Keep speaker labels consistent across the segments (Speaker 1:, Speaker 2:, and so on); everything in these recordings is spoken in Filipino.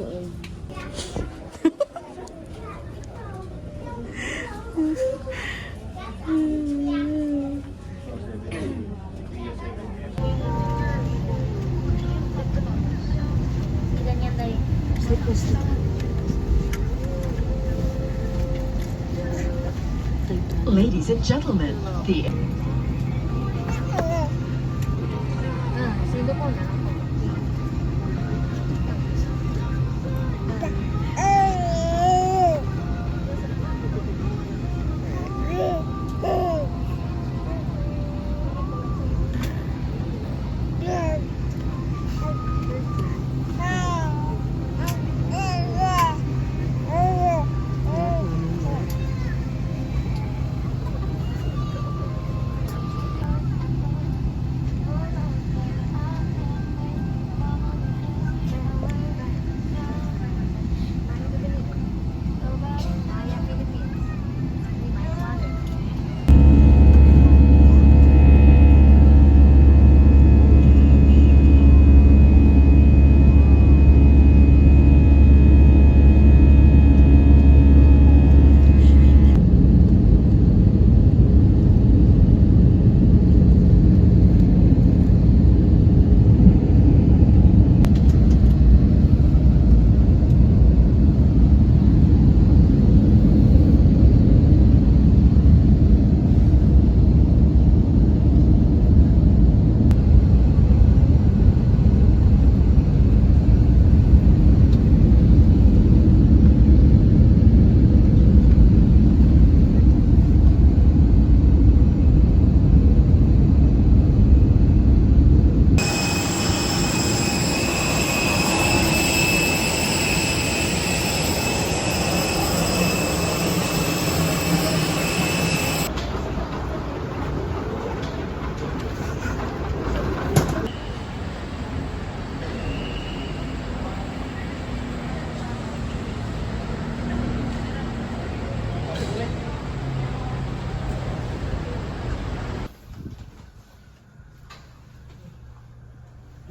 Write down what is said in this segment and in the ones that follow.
Speaker 1: tuog.
Speaker 2: Ganyan tayo.
Speaker 3: Ladies and gentlemen, the
Speaker 2: Sino po na?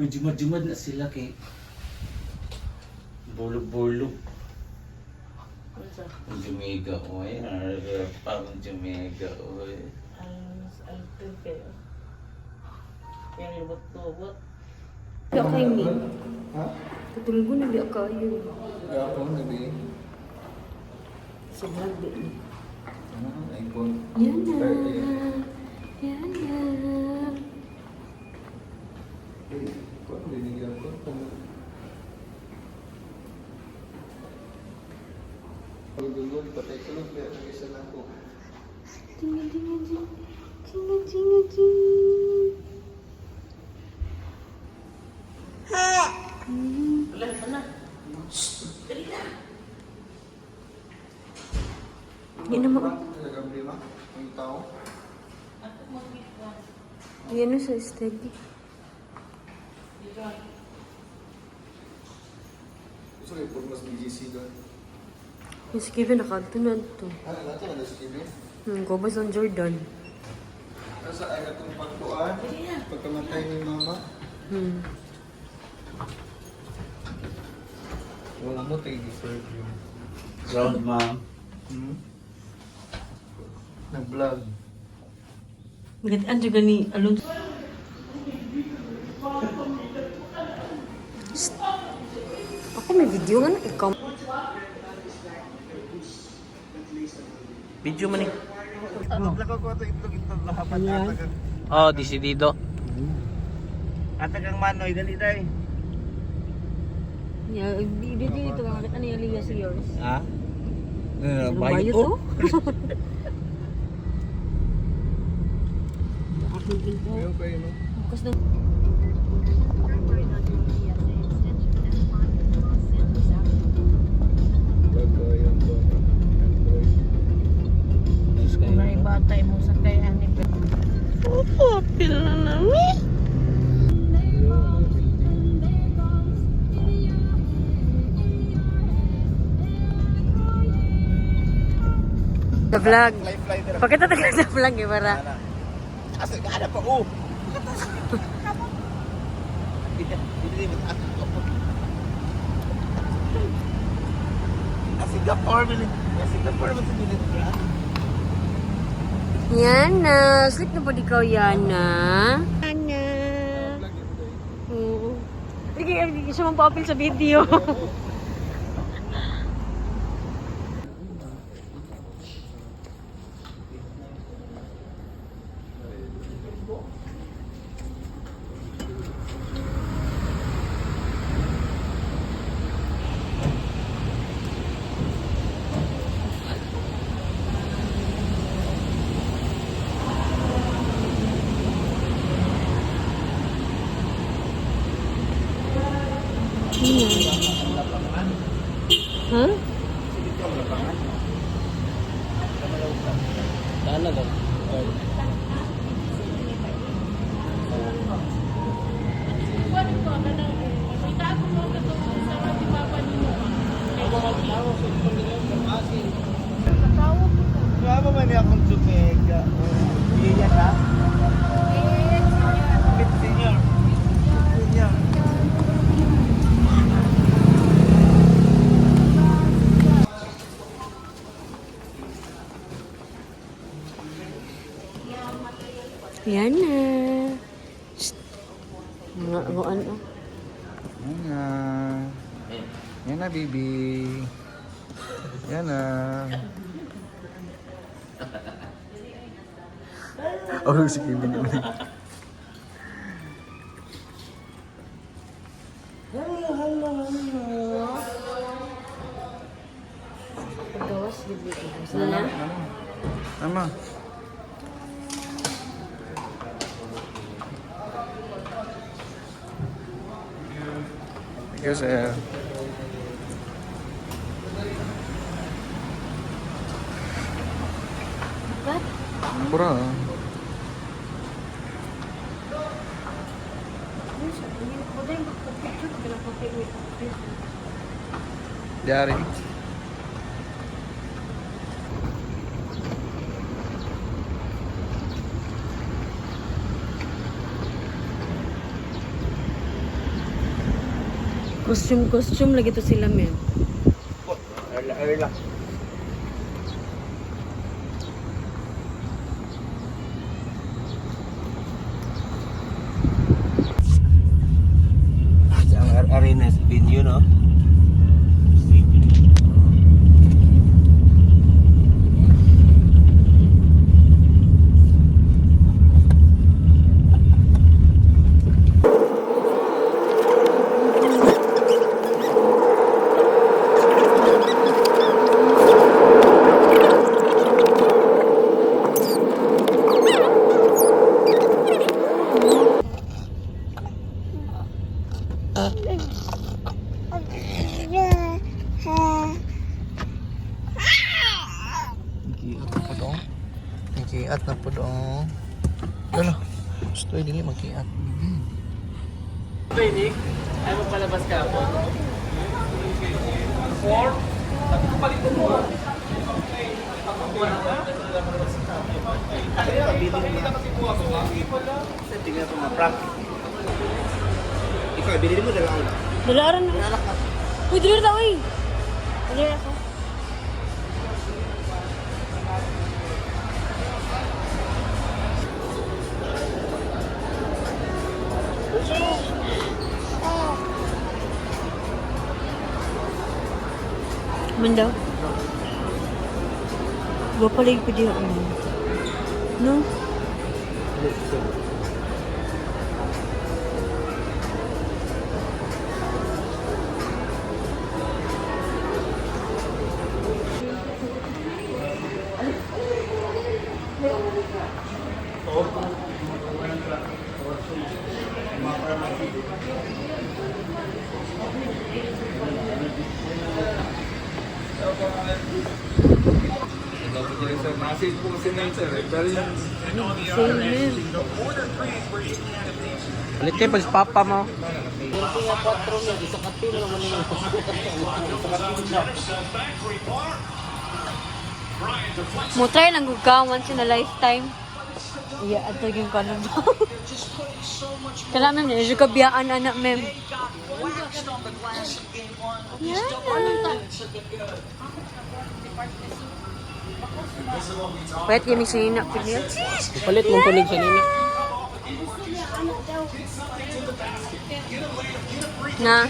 Speaker 4: Jumad-jumad na sila kay bulog-bulog. Ang Jamaica, oy. Parang Jamaica, oy.
Speaker 1: Ang tupe. Yang lubot-lubot.
Speaker 5: Biya kay mi.
Speaker 6: Ha?
Speaker 5: Katulog ko na biya kayo.
Speaker 6: Gapon na di.
Speaker 5: Sa vlog din.
Speaker 6: Ano? iPhone.
Speaker 5: Yan na.
Speaker 6: 30.
Speaker 5: Yan na.
Speaker 6: Kung binigyan ko. Pag-gulol, patay ko lang. Kaya nag-isa lang ko.
Speaker 5: Tinga, tinga, tinga. Tinga, tinga, tinga.
Speaker 1: Wala pa na.
Speaker 5: Hindi naman.
Speaker 6: Nagkablima. Ang tao.
Speaker 5: Yan na sa steady.
Speaker 6: Gusto kayo pag mas BGC doon.
Speaker 5: Mas Kevin nakatunan to.
Speaker 6: Ano natin? Ano si Kevin?
Speaker 5: Gobas ng Jordan.
Speaker 6: Nasa ay katong pagkuhan. Pagkamatay ni mama. Wala mo tayo deserve yun.
Speaker 4: Round, ma'am.
Speaker 6: Nag-vlog.
Speaker 5: Bakit ang juga ni Alonso? Ako may video nga na ikaw.
Speaker 4: Video man eh.
Speaker 6: Lakaw ko ito itlog lahapan
Speaker 5: Ayan.
Speaker 4: Oh, disidido.
Speaker 7: Atagang manoy, dali tayo.
Speaker 5: Yeah, dito ito nga ano yung Elias yours.
Speaker 7: Ha?
Speaker 5: Ano ba yun to? Aking pinto.
Speaker 6: Ayun kayo, no?
Speaker 5: Bukas na.
Speaker 6: Gagayan ko. Android.
Speaker 1: Kung may batay mo sa kaya ni Opo, pila na namin.
Speaker 5: Sa vlog. Pakita tayo sa vlog eh, para.
Speaker 7: Asa ka ada pa oh. Singapore, Singapore naman sa bilit niya.
Speaker 5: Yana, sleep na po ikaw, Yana. Yana. Hindi siya mapapil sa video. Huh?
Speaker 7: Sana daw. Wala man niya akong Jamaica. Iya na? Senior. Senior.
Speaker 5: Yana. Shh. Ano?
Speaker 6: Yan na. Yan na, baby. Yan na. Oh, si Kevin ulit.
Speaker 5: Paggawas, bibili. Sana?
Speaker 6: Tama. Thank you, sir.
Speaker 5: What?
Speaker 6: Pura. Dari.
Speaker 5: Costume lagi to sila, men.
Speaker 7: Relax. Ang arena is venue, no?
Speaker 6: Magkiat na po doon. Gano? Gusto ay dili magkiat.
Speaker 4: Baby, ay magpalabas ka po. 4? Palitan mo.
Speaker 7: Tingnan ko na-prank. Ikaw, binili mo dalawa.
Speaker 5: Dalaran na. Uy, dali na, uy. Dali ako. Manda. Gua paling pedi ako. No?
Speaker 6: Message po kasi na yun, sir. Very
Speaker 7: Ulit kayo, pag papa mo.
Speaker 5: Mo try nang gugawan sa na lifetime. Iya, ato yung kanon ba? Kala mem, yung kabiyaan anak mem. Yana. Pwede yung sinina po niya.
Speaker 2: Palit mong pulig sa nina.
Speaker 5: Na?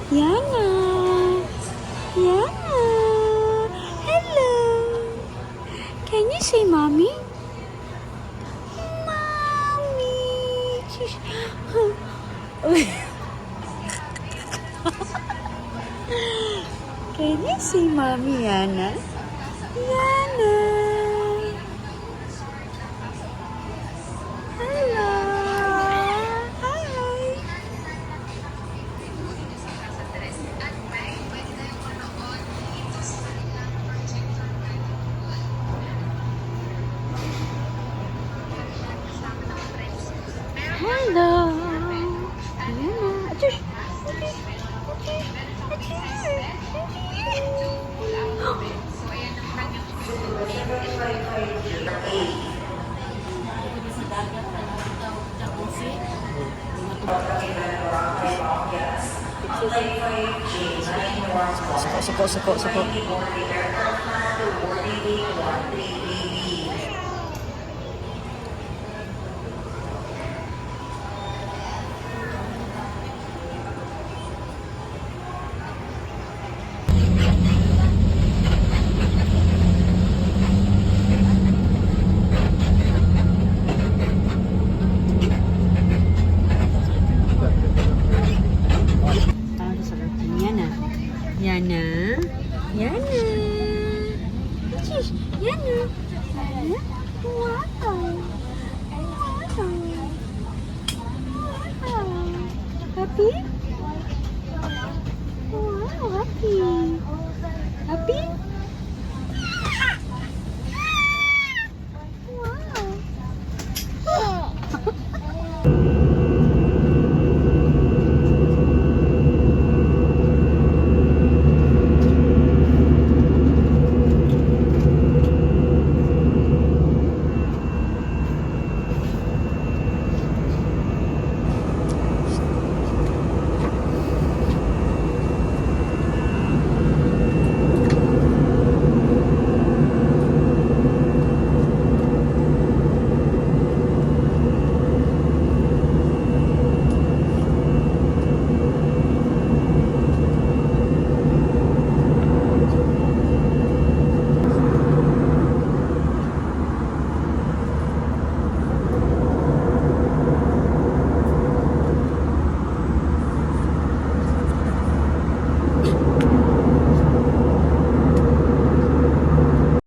Speaker 5: Yana. Yana. Hello. Can you say mommy? Mommy. Can you say mommy, Yana? Yana. Hello. Hi. Hello. Yana. Achush. Suko. Yana. Yana. Cheese. Yana. Yana. Wow. Wow. Happy? Wow, happy.